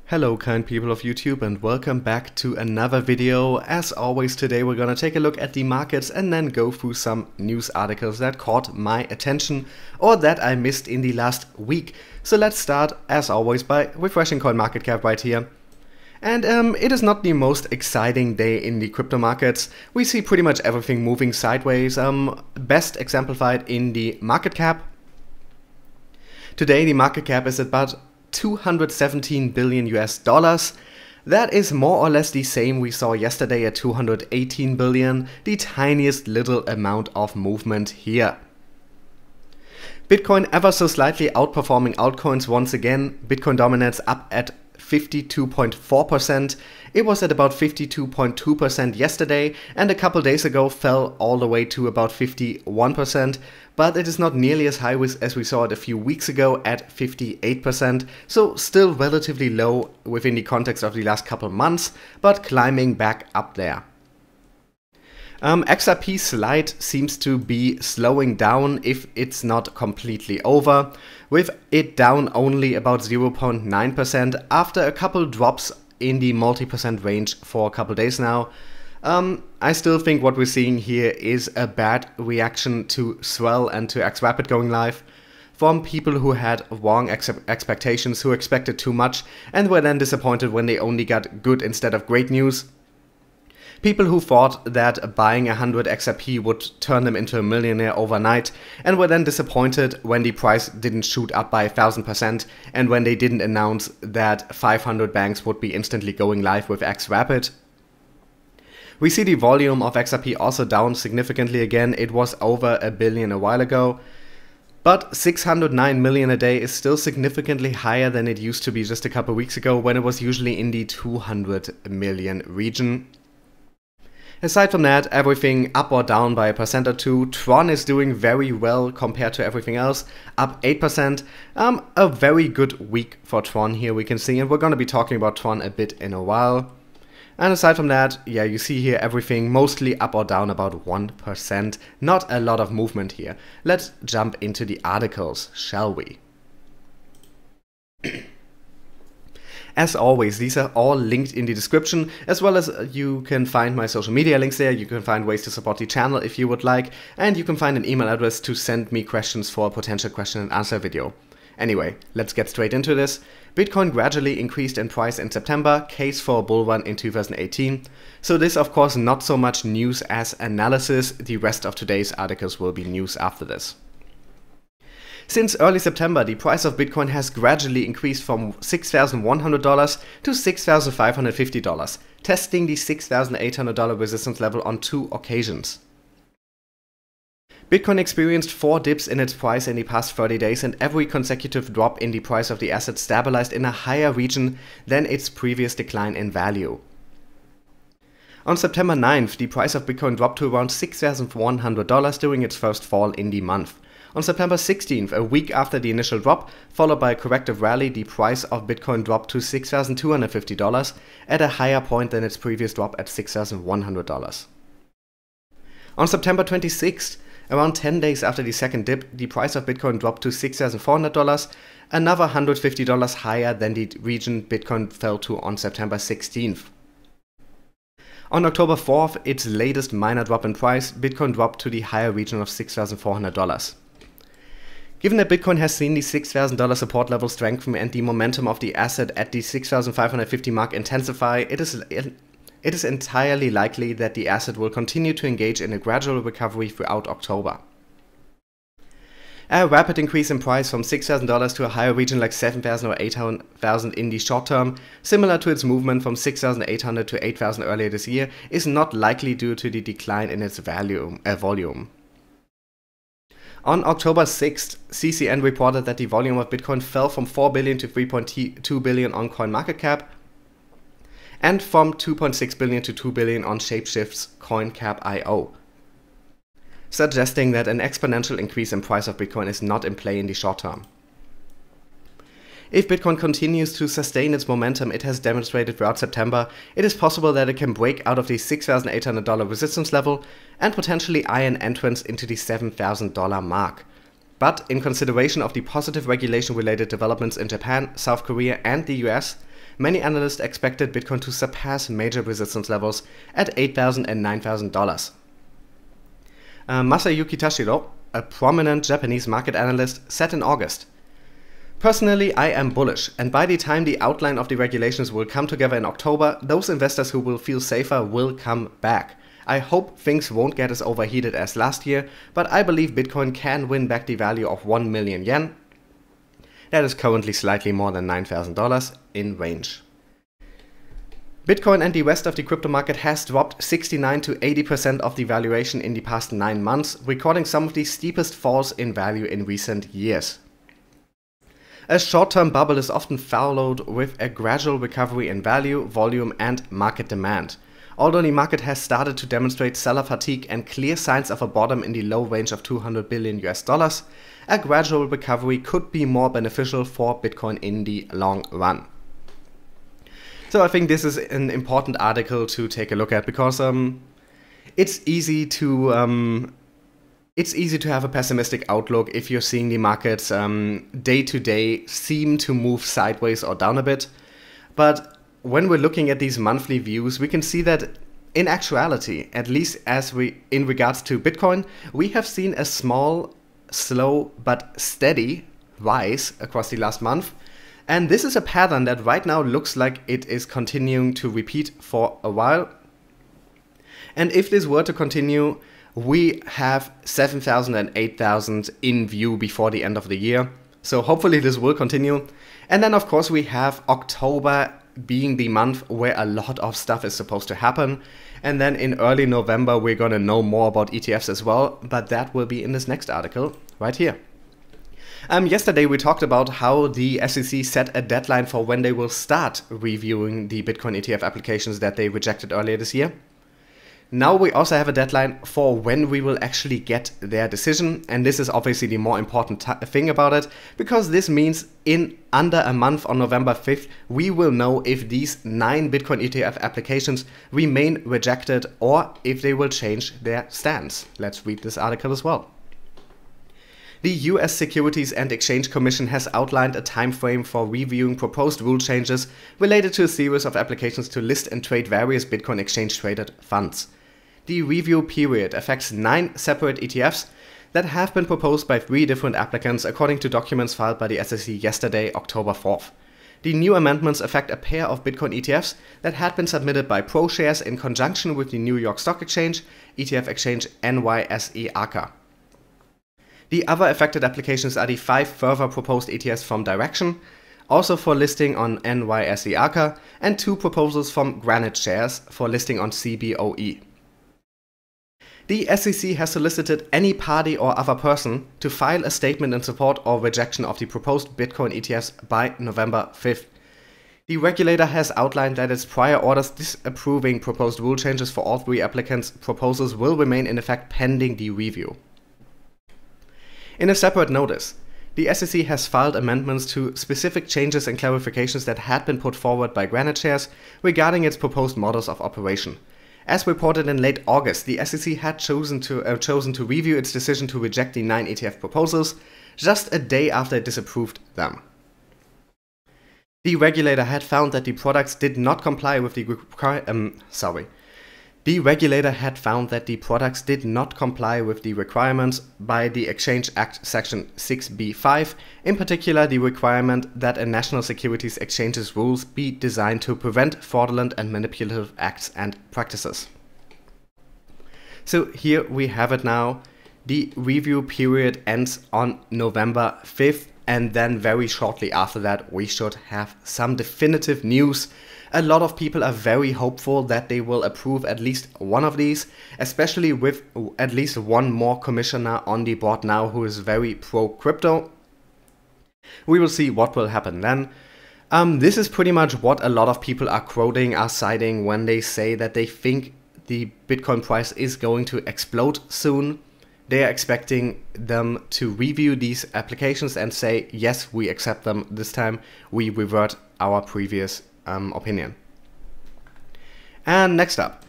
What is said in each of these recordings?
Hello kind people of YouTube and welcome back to another video. As always, today we're gonna take a look at the markets and then go through some news articles that caught my attention or that I missed in the last week. So let's start as always by refreshing CoinMarketCap right here. And it is not the most exciting day in the crypto markets. We see pretty much everything moving sideways, best exemplified in the market cap. Today the market cap is about 217 billion US dollars. That is more or less the same we saw yesterday at 218 billion, the tiniest little amount of movement here. Bitcoin ever so slightly outperforming altcoins once again. Bitcoin dominance up at 52.4%. It was at about 52.2% yesterday and a couple days ago fell all the way to about 51%, but it is not nearly as high as we saw it a few weeks ago at 58%, so still relatively low within the context of the last couple months, but climbing back up there. XRP slide seems to be slowing down if it's not completely over, with it down only about 0.9% after a couple drops in the multi-percent range for a couple days now. I still think what we're seeing here is a bad reaction to Swell and to XRapid going live from people who had wrong expectations, who expected too much and were then disappointed when they only got good instead of great news. People who thought that buying 100 XRP would turn them into a millionaire overnight and were then disappointed when the price didn't shoot up by 1000% and when they didn't announce that 500 banks would be instantly going live with XRapid. We see the volume of XRP also down significantly again. It was over a billion a while ago, but 609 million a day is still significantly higher than it used to be just a couple weeks ago when it was usually in the 200 million region. Aside from that, everything up or down by 1% or 2. TRON is doing very well compared to everything else, up 8%. A very good week for TRON here we can see, and we're going to be talking about TRON a bit in a while. And aside from that, yeah, you see here everything mostly up or down about 1%. Not a lot of movement here. Let's jump into the articles, shall we? As always, these are all linked in the description, as well as you can find my social media links there, you can find ways to support the channel if you would like, and you can find an email address to send me questions for a potential question and answer video. Anyway, let's get straight into this. Bitcoin gradually increased in price in September, case for a bull run in 2018. So this of course not so much news as analysis, the rest of today's articles will be news after this. Since early September, the price of Bitcoin has gradually increased from $6,100 to $6,550, testing the $6,800 resistance level on 2 occasions. Bitcoin experienced 4 dips in its price in the past 30 days, and every consecutive drop in the price of the asset stabilized in a higher region than its previous decline in value. On September 9th, the price of Bitcoin dropped to around $6,100 during its first fall in the month. On September 16th, a week after the initial drop, followed by a corrective rally, the price of Bitcoin dropped to $6,250 at a higher point than its previous drop at $6,100. On September 26th, around 10 days after the second dip, the price of Bitcoin dropped to $6,400, another $150 higher than the region Bitcoin fell to on September 16th. On October 4th, its latest minor drop in price, Bitcoin dropped to the higher region of $6,400. Given that Bitcoin has seen the $6,000 support level strengthen and the momentum of the asset at the $6,550 mark intensify, it is entirely likely that the asset will continue to engage in a gradual recovery throughout October. A rapid increase in price from $6,000 to a higher region like $7,000 or $8,000 in the short term, similar to its movement from $6,800 to $8,000 earlier this year, is not likely due to the decline in its volume. On October 6th, CCN reported that the volume of Bitcoin fell from 4 billion to 3.2 billion on CoinMarketCap and from 2.6 billion to 2 billion on Shapeshift's CoinCap.io, suggesting that an exponential increase in price of Bitcoin is not in play in the short term. If Bitcoin continues to sustain its momentum it has demonstrated throughout September, it is possible that it can break out of the $6,800 resistance level and potentially eye an entrance into the $7,000 mark. But in consideration of the positive regulation-related developments in Japan, South Korea and the US, many analysts expected Bitcoin to surpass major resistance levels at $8,000 and $9,000. Masayuki Tashiro, a prominent Japanese market analyst, said in August, "Personally, I am bullish, and by the time the outline of the regulations will come together in October, those investors who will feel safer will come back. I hope things won't get as overheated as last year, but I believe Bitcoin can win back the value of 1 million yen. That is currently slightly more than $9,000 in range." Bitcoin and the rest of the crypto market has dropped 69 to 80% of the valuation in the past 9 months, recording some of the steepest falls in value in recent years. A short-term bubble is often followed with a gradual recovery in value, volume, and market demand. Although the market has started to demonstrate seller fatigue and clear signs of a bottom in the low range of $200 billion, a gradual recovery could be more beneficial for Bitcoin in the long run. So I think this is an important article to take a look at, because it's easy to have a pessimistic outlook if you're seeing the markets day to day seem to move sideways or down a bit. But when we're looking at these monthly views, we can see that in actuality, at least in regards to Bitcoin, we have seen a small, slow but steady rise across the last month. And this is a pattern that right now looks like it is continuing to repeat for a while. And if this were to continue, we have 7,000 and 8,000 in view before the end of the year. So hopefully this will continue. And then of course we have October being the month where a lot of stuff is supposed to happen. And then in early November we're gonna know more about ETFs as well, but that will be in this next article right here. Yesterday we talked about how the SEC set a deadline for when they will start reviewing the Bitcoin ETF applications that they rejected earlier this year. Now we also have a deadline for when we will actually get their decision, and this is obviously the more important thing about it, because this means in under a month, on November 5th, we will know if these 9 Bitcoin ETF applications remain rejected or if they will change their stance. Let's read this article as well. The US Securities and Exchange Commission has outlined a time frame for reviewing proposed rule changes related to a series of applications to list and trade various Bitcoin exchange-traded funds. The review period affects 9 separate ETFs that have been proposed by 3 different applicants, according to documents filed by the SEC yesterday, October 4th. The new amendments affect a pair of Bitcoin ETFs that had been submitted by ProShares in conjunction with the New York Stock Exchange, ETF exchange NYSE Arca. The other affected applications are the 5 further proposed ETFs from Direction, also for listing on NYSE Arca, and 2 proposals from Granite Shares for listing on CBOE. The SEC has solicited any party or other person to file a statement in support or rejection of the proposed Bitcoin ETFs by November 5th. The regulator has outlined that its prior orders disapproving proposed rule changes for all 3 applicants' proposals will remain in effect pending the review. In a separate notice, the SEC has filed amendments to specific changes and clarifications that had been put forward by Granite Shares regarding its proposed models of operation. As reported in late August, the SEC had chosen to review its decision to reject the 9 ETF proposals just a day after it disapproved them. The regulator had found that the products did not comply with the requirements by the Exchange Act Section 6b-5, in particular the requirement that a national securities exchange's rules be designed to prevent fraudulent and manipulative acts and practices. So here we have it now. The review period ends on November 5th, and then very shortly after that we should have some definitive news. A lot of people are very hopeful that they will approve at least one of these, especially with at least one more commissioner on the board now who is very pro-crypto. We will see what will happen then. This is pretty much what a lot of people are citing when they say that they think the Bitcoin price is going to explode soon. They are expecting them to review these applications and say, yes, we accept them this time, we revert our previous opinion. And next up,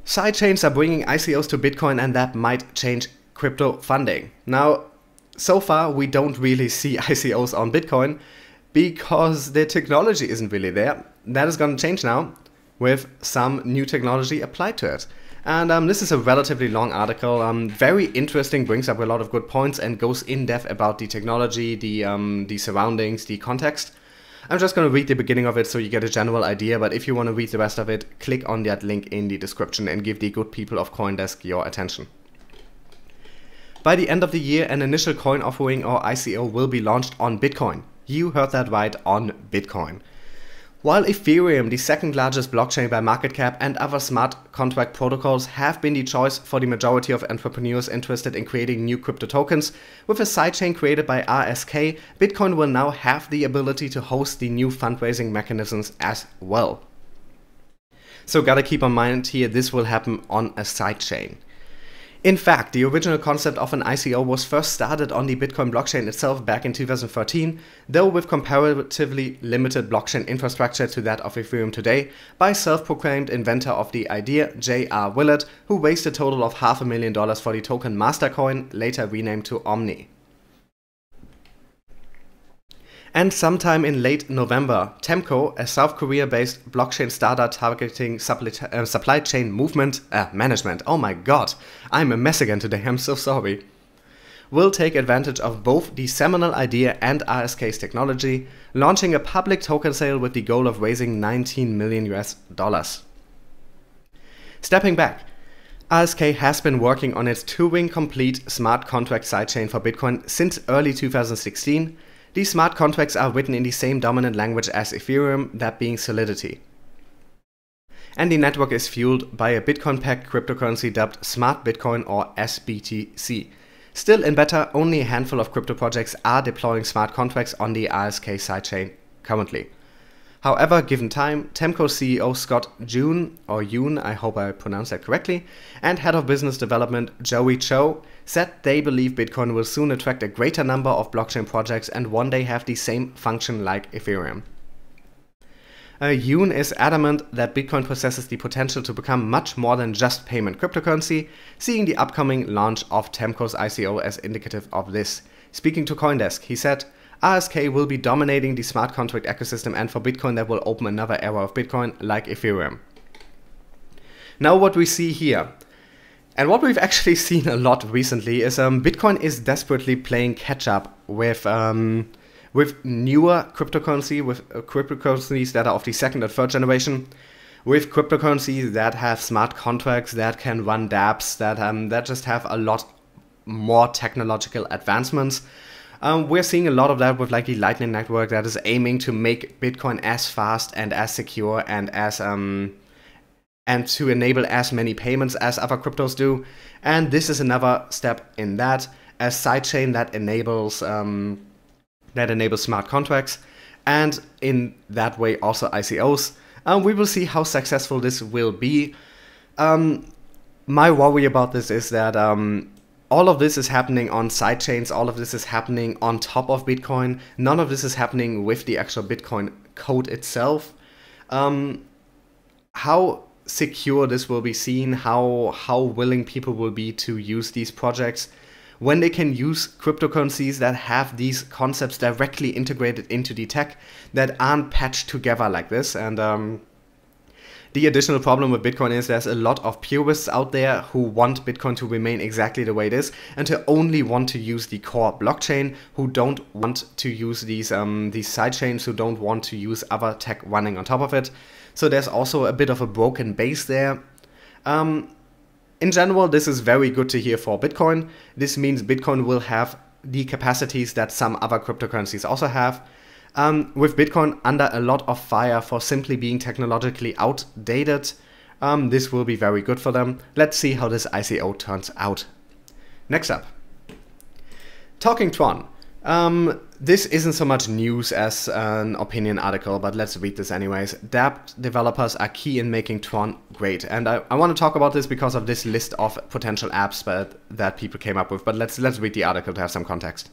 sidechains are bringing ICOs to Bitcoin, and that might change crypto funding. Now, so far we don't really see ICOs on Bitcoin because the technology isn't really there. That is going to change now with some new technology applied to it. And this is a relatively long article, very interesting, brings up a lot of good points and goes in depth about the technology, the surroundings, the context. I'm just going to read the beginning of it so you get a general idea, but if you want to read the rest of it, click on that link in the description and give the good people of CoinDesk your attention. By the end of the year, an initial coin offering or ICO will be launched on Bitcoin. You heard that right, on Bitcoin. While Ethereum, the second largest blockchain by market cap, and other smart contract protocols have been the choice for the majority of entrepreneurs interested in creating new crypto tokens, with a sidechain created by RSK, Bitcoin will now have the ability to host the new fundraising mechanisms as well. So gotta keep in mind here, this will happen on a sidechain. In fact, the original concept of an ICO was first started on the Bitcoin blockchain itself back in 2013, though with comparatively limited blockchain infrastructure to that of Ethereum today, by self-proclaimed inventor of the idea, J.R. Willett, who raised a total of $500,000 for the token Mastercoin, later renamed to Omni. And sometime in late November, Temco, a South Korea-based blockchain startup targeting supply chain management, oh my god, I'm a mess again today, I'm so sorry, will take advantage of both the seminal idea and RSK's technology, launching a public token sale with the goal of raising $19 million US. Stepping back, RSK has been working on its Turing-complete smart contract sidechain for Bitcoin since early 2016. These smart contracts are written in the same dominant language as Ethereum, that being Solidity. And the network is fueled by a Bitcoin-packed cryptocurrency dubbed Smart Bitcoin or SBTC. Still in beta, only a handful of crypto projects are deploying smart contracts on the RSK sidechain currently. However, given time, Temco CEO Scott Yoon, I hope I pronounced that correctly, and Head of Business Development Joey Cho said they believe Bitcoin will soon attract a greater number of blockchain projects and one day have the same function like Ethereum. Yoon is adamant that Bitcoin possesses the potential to become much more than just payment cryptocurrency, seeing the upcoming launch of Temco's ICO as indicative of this. Speaking to CoinDesk, he said, RSK will be dominating the smart contract ecosystem, and for Bitcoin that will open another era of Bitcoin like Ethereum. Now what we see here, and what we've actually seen a lot recently, is Bitcoin is desperately playing catch up with newer cryptocurrency, with cryptocurrencies that are of the second or third generation, with cryptocurrencies that have smart contracts, that can run dApps, that just have a lot more technological advancements. We're seeing a lot of that with like the Lightning Network that is aiming to make Bitcoin as fast and as secure and as and to enable as many payments as other cryptos do. And this is another step in that, a sidechain that enables smart contracts, and in that way also ICOs. We will see how successful this will be. My worry about this is that all of this is happening on sidechains, all of this is happening on top of Bitcoin, none of this is happening with the actual Bitcoin code itself. How secure this will be seen, how willing people will be to use these projects when they can use cryptocurrencies that have these concepts directly integrated into the tech that aren't patched together like this. And the additional problem with Bitcoin is there's a lot of purists out there who want Bitcoin to remain exactly the way it is and to only want to use the core blockchain, who don't want to use these sidechains, who don't want to use other tech running on top of it. So there's also a bit of a broken base there. In general, this is very good to hear for Bitcoin. This means Bitcoin will have the capacities that some other cryptocurrencies also have. With Bitcoin under a lot of fire for simply being technologically outdated, this will be very good for them. Let's see how this ICO turns out. Next up, talking TRON. This isn't so much news as an opinion article, but let's read this anyways. dApp developers are key in making TRON great, and I want to talk about this because of this list of potential apps that people came up with, but let's read the article to have some context.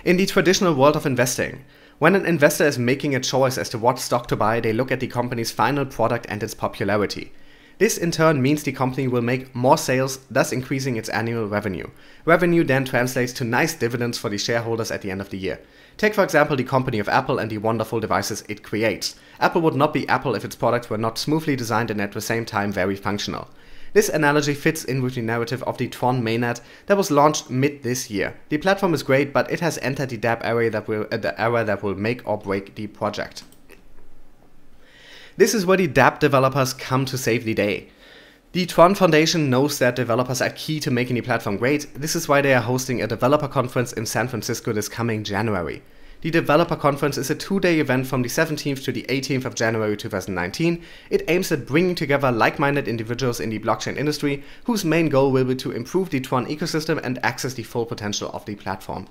In the traditional world of investing, when an investor is making a choice as to what stock to buy, they look at the company's final product and its popularity. This in turn means the company will make more sales, thus increasing its annual revenue. Revenue then translates to nice dividends for the shareholders at the end of the year. Take for example the company of Apple and the wonderful devices it creates. Apple would not be Apple if its products were not smoothly designed and at the same time very functional. This analogy fits in with the narrative of the TRON mainnet that was launched mid this year. The platform is great, but it has entered the dApp era that will make or break the project. This is where the dApp developers come to save the day. The TRON Foundation knows that developers are key to making the platform great. This is why they are hosting a developer conference in San Francisco this coming January. The developer conference is a 2-day event from the 17th to the 18th of January 2019. It aims at bringing together like-minded individuals in the blockchain industry whose main goal will be to improve the TRON ecosystem and access the full potential of the platform.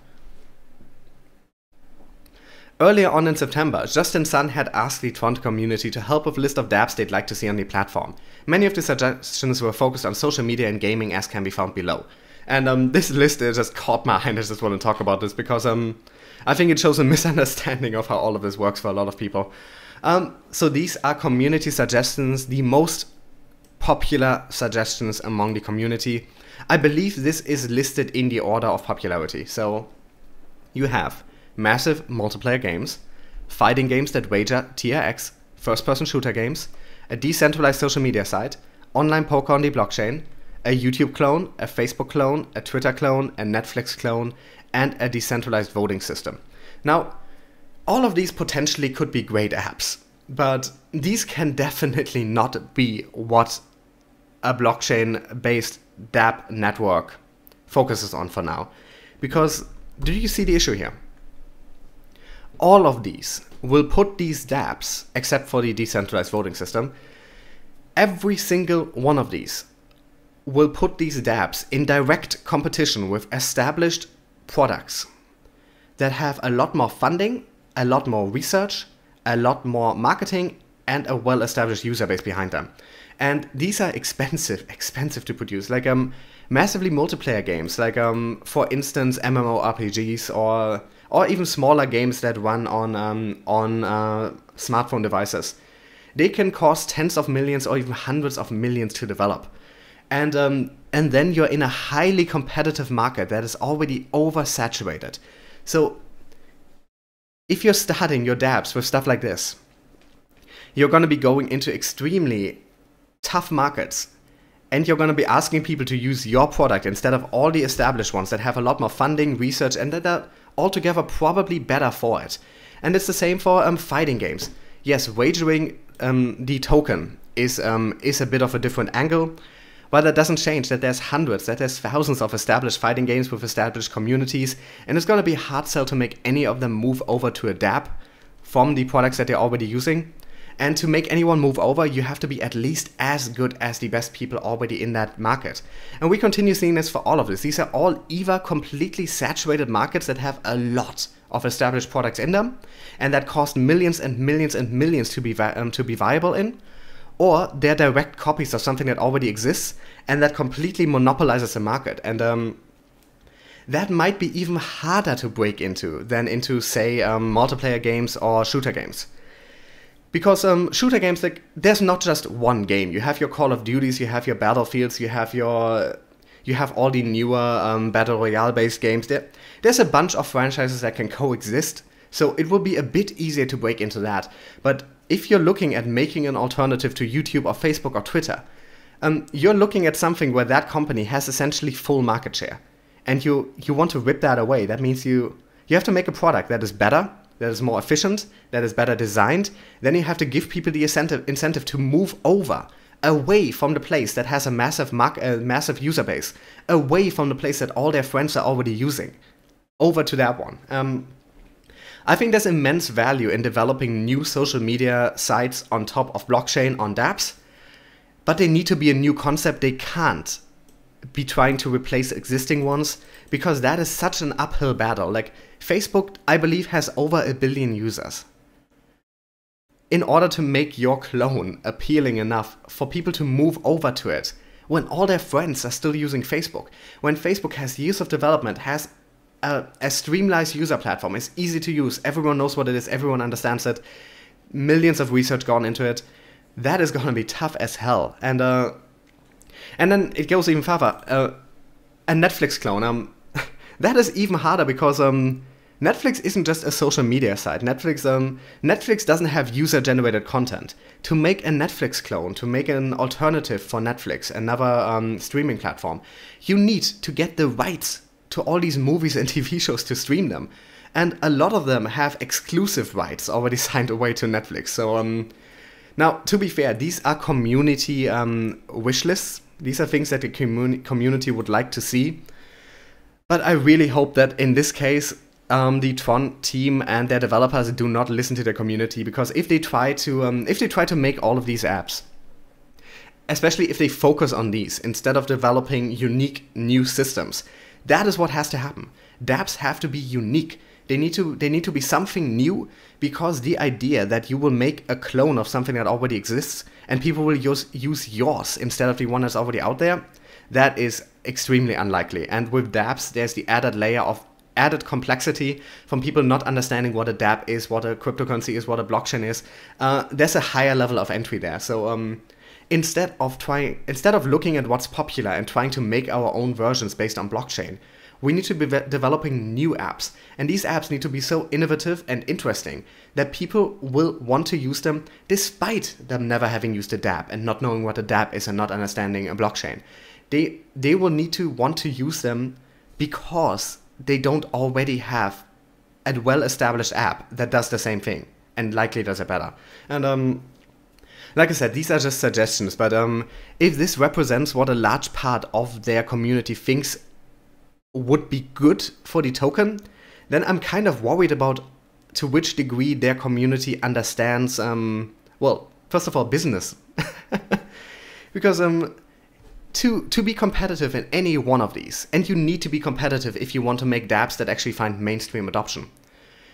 Earlier on in September, Justin Sun had asked the TRON community to help with a list of dApps they'd like to see on the platform. Many of the suggestions were focused on social media and gaming, as can be found below. And this list just caught my eye, and I just want to talk about this because I think it shows a misunderstanding of how all of this works for a lot of people. So these are community suggestions, the most popular suggestions among the community. I believe this is listed in the order of popularity. So you have massive multiplayer games, fighting games that wager TRX, first-person shooter games, a decentralized social media site, online poker on the blockchain, a YouTube clone, a Facebook clone, a Twitter clone, a Netflix clone, and a decentralized voting system. Now, all of these potentially could be great apps, but these can definitely not be what a blockchain-based dApp network focuses on for now. Because, do you see the issue here? All of these will put these dApps, except for the decentralized voting system, every single one of these will put these dApps in direct competition with established products that have a lot more funding, a lot more research, a lot more marketing, and a well-established user base behind them. And these are expensive to produce, like massively multiplayer games, like for instance MMORPGs or even smaller games that run on smartphone devices. They can cost tens of millions or even hundreds of millions to develop. And then you're in a highly competitive market that is already oversaturated. So if you're starting your dApps with stuff like this, you're going to be going into extremely tough markets, and you're going to be asking people to use your product instead of all the established ones that have a lot more funding, research, and that are altogether probably better for it. And it's the same for fighting games. Yes, wagering the token is a bit of a different angle, but that doesn't change that there's hundreds, that there's thousands of established fighting games with established communities, and it's going to be a hard sell to make any of them move over to a dApp from the products that they're already using. And to make anyone move over, you have to be at least as good as the best people already in that market. And we continue seeing this for all of this. These are all either completely saturated markets that have a lot of established products in them, and that cost millions and millions and millions to be viable in, or they're direct copies of something that already exists, and that completely monopolizes the market. And that might be even harder to break into than into, say, multiplayer games or shooter games. Because shooter games, like, there's not just one game. You have your Call of Duties, you have your Battlefields, you have all the newer Battle Royale-based games. There's a bunch of franchises that can coexist, so it will be a bit easier to break into that. But if you're looking at making an alternative to YouTube or Facebook or Twitter, you're looking at something where that company has essentially full market share. And you want to rip that away. That means you have to make a product that is better, that is more efficient, that is better designed. Then you have to give people the incentive to move over, away from the place that has a massive user base, away from the place that all their friends are already using, over to that one. I think there's immense value in developing new social media sites on top of blockchain on dApps, but they need to be a new concept. They can't be trying to replace existing ones, because that is such an uphill battle. Like, Facebook, I believe, has over 1 billion users. In order to make your clone appealing enough for people to move over to it, when all their friends are still using Facebook, when Facebook has years of development, has a streamlined user platform, it's easy to use, everyone knows what it is, everyone understands it, millions of research gone into it, that is gonna be tough as hell. And then it goes even further. A Netflix clone. That is even harder because Netflix isn't just a social media site. Netflix doesn't have user-generated content. To make a Netflix clone, to make an alternative for Netflix, another streaming platform, you need to get the rights to all these movies and TV shows to stream them. And a lot of them have exclusive rights already signed away to Netflix. So now, to be fair, these are community wish lists. These are things that the community would like to see. But I really hope that in this case, the TRON team and their developers do not listen to the community, because if they try to make all of these apps, especially if they focus on these instead of developing unique new systems, that is what has to happen. dApps have to be unique. They need to be something new, because the idea that you will make a clone of something that already exists and people will use yours instead of the one that's already out there, that is extremely unlikely. And with dApps, there's the added layer of added complexity from people not understanding what a dApp is, what a cryptocurrency is, what a blockchain is. There's a higher level of entry there. So instead of looking at what's popular and trying to make our own versions based on blockchain, we need to be developing new apps. And these apps need to be so innovative and interesting that people will want to use them despite them never having used a dApp and not knowing what a dApp is and not understanding a blockchain. They will need to want to use them because they don't already have a well-established app that does the same thing and likely does it better. And like I said, these are just suggestions, but if this represents what a large part of their community thinks would be good for the token, then I'm kind of worried about to which degree their community understands, well, first of all, business. Because to be competitive in any one of these, and you need to be competitive if you want to make dApps that actually find mainstream adoption,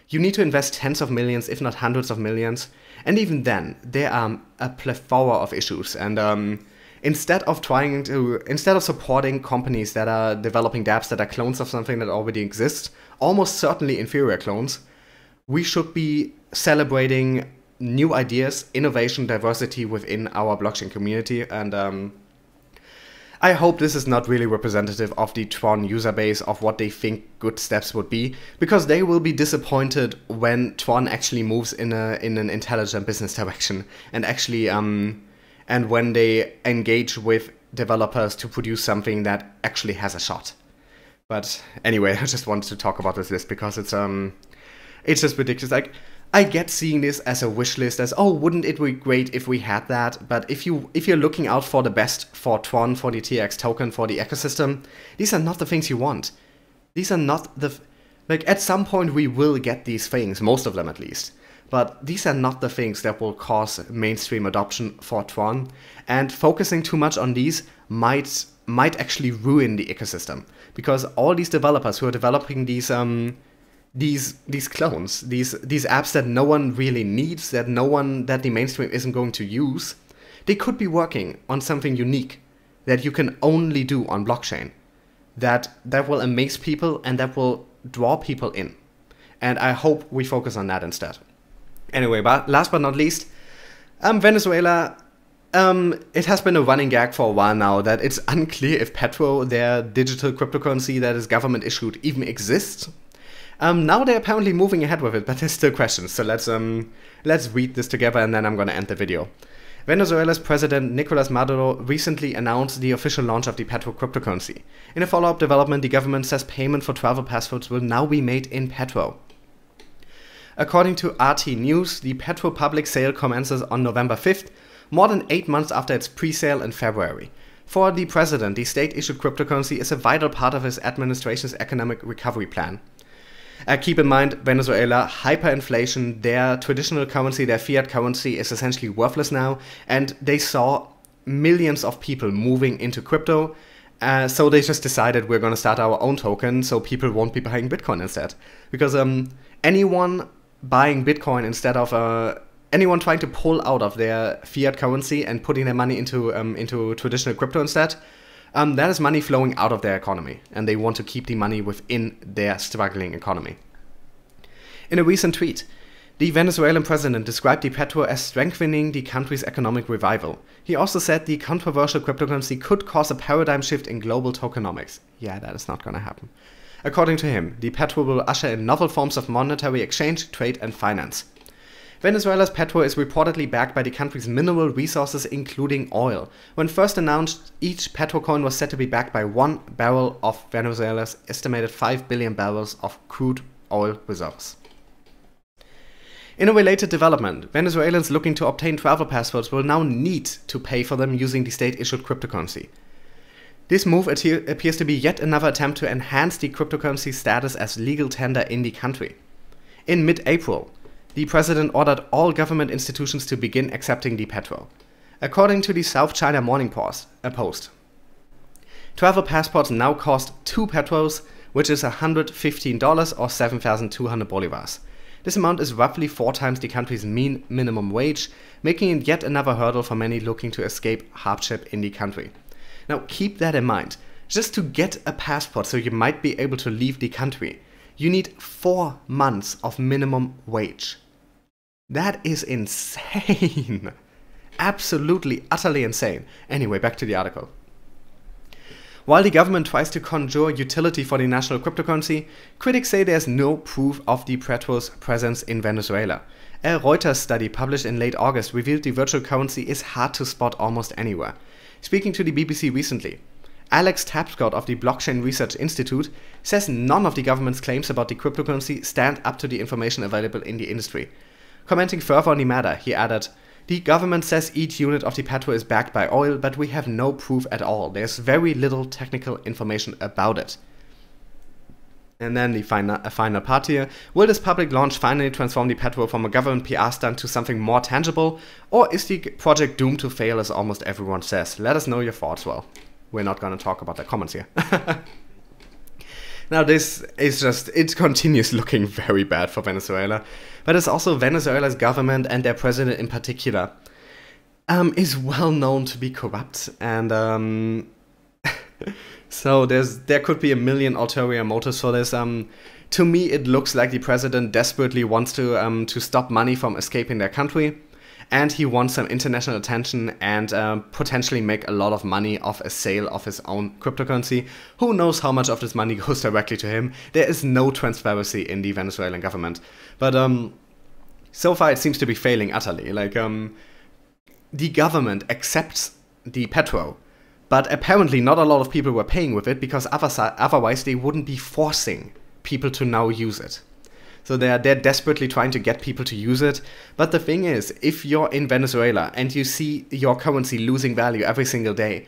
you need to invest tens of millions, if not hundreds of millions, and even then, there are a plethora of issues. And instead of supporting companies that are developing dApps that are clones of something that already exists, almost certainly inferior clones, we should be celebrating new ideas, innovation, diversity within our blockchain community. And I hope this is not really representative of the TRON user base of what they think good steps would be, because they will be disappointed when TRON actually moves in an intelligent business direction and actually and when they engage with developers to produce something that actually has a shot. But anyway, I just wanted to talk about this list because it's just ridiculous. Like, I get seeing this as a wish list, as, oh, wouldn't it be great if we had that? But if you're looking out for the best for TRON, for the TRX token, for the ecosystem, these are not the things you want. These are not the... Like, at some point we will get these things, most of them at least. But these are not the things that will cause mainstream adoption for TRON. And focusing too much on these might actually ruin the ecosystem. Because all these developers who are developing these clones, these apps that no one really needs, that the mainstream isn't going to use, they could be working on something unique that you can only do on blockchain, that will amaze people and that will draw people in. And I hope we focus on that instead. Anyway, but last but not least, Venezuela. It has been a running gag for a while now that it's unclear if Petro, their digital cryptocurrency that is government issued, even exists. Now they're apparently moving ahead with it, but there's still questions. So let's read this together and then I'm gonna end the video. Venezuela's President Nicolas Maduro recently announced the official launch of the Petro cryptocurrency. In a follow-up development, the government says payment for travel passports will now be made in Petro. According to RT News, the Petro public sale commences on November 5th, more than 8 months after its pre-sale in February. For the president, the state-issued cryptocurrency is a vital part of his administration's economic recovery plan. Keep in mind, Venezuela, hyperinflation, their traditional currency, their fiat currency is essentially worthless now, and they saw millions of people moving into crypto, so they just decided we're going to start our own token so people won't be buying Bitcoin instead. Because anyone buying Bitcoin instead of anyone trying to pull out of their fiat currency and putting their money into traditional crypto instead, that is money flowing out of their economy, and they want to keep the money within their struggling economy. In a recent tweet, The Venezuelan president described the Petro as strengthening the country's economic revival. He also said the controversial cryptocurrency could cause a paradigm shift in global tokenomics. Yeah, that is not gonna happen. According to him, the Petro will usher in novel forms of monetary exchange, trade and finance. Venezuela's Petro is reportedly backed by the country's mineral resources, including oil. When first announced, each Petro coin was said to be backed by 1 barrel of Venezuela's estimated 5 billion barrels of crude oil reserves. In a related development, Venezuelans looking to obtain travel passports will now need to pay for them using the state-issued cryptocurrency. This move appears to be yet another attempt to enhance the cryptocurrency status as legal tender in the country. In mid-April, the president ordered all government institutions to begin accepting the Petro. According to the South China Morning Post, travel passports now cost 2 Petros, which is $115 or 7,200 bolivars. This amount is roughly 4 times the country's mean minimum wage, making it yet another hurdle for many looking to escape hardship in the country. Now keep that in mind. Just to get a passport so you might be able to leave the country, you need 4 months of minimum wage. That is insane. Absolutely, utterly insane. Anyway, back to the article. While the government tries to conjure utility for the national cryptocurrency, critics say there's no proof of the Petro's presence in Venezuela. A Reuters study published in late August revealed the virtual currency is hard to spot almost anywhere. Speaking to the BBC recently, Alex Tapscott of the Blockchain Research Institute says none of the government's claims about the cryptocurrency stand up to the information available in the industry. Commenting further on the matter, he added, "The government says each unit of the Petro is backed by oil, but we have no proof at all. There's very little technical information about it." And then the final part here. Will this public launch finally transform the Petro from a government PR stunt to something more tangible? Or is the project doomed to fail as almost everyone says? Let us know your thoughts. Well, we're not going to talk about the comments here. Now this is just, it continues looking very bad for Venezuela. But it's also Venezuela's government and their president in particular is well known to be corrupt. And so there could be a million ulterior motives for this. To me, it looks like the president desperately wants to stop money from escaping their country. And he wants some international attention and potentially make a lot of money off a sale of his own cryptocurrency. Who knows how much of this money goes directly to him? There is no transparency in the Venezuelan government. But so far it seems to be failing utterly. Like, the government accepts the Petro, but apparently not a lot of people were paying with it because otherwise they wouldn't be forcing people to now use it. So they're desperately trying to get people to use it. But the thing is, if you're in Venezuela and you see your currency losing value every single day,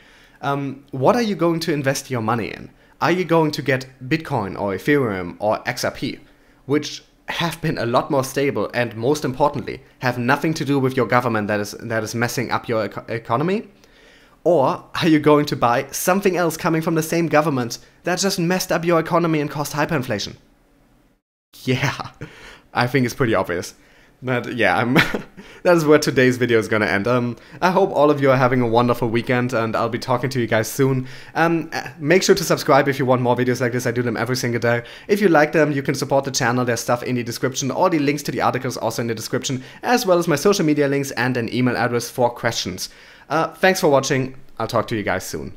what are you going to invest your money in? Are you going to get Bitcoin or Ethereum or XRP, which have been a lot more stable and, most importantly, have nothing to do with your government that is messing up your economy? Or are you going to buy something else coming from the same government that just messed up your economy and caused hyperinflation? Yeah, I think it's pretty obvious. But yeah, that is where today's video is gonna end. I hope all of you are having a wonderful weekend, and I'll be talking to you guys soon. Make sure to subscribe if you want more videos like this. I do them every single day. If you like them, you can support the channel. There's stuff in the description. All the links to the articles also in the description, as well as my social media links and an email address for questions. Thanks for watching. I'll talk to you guys soon.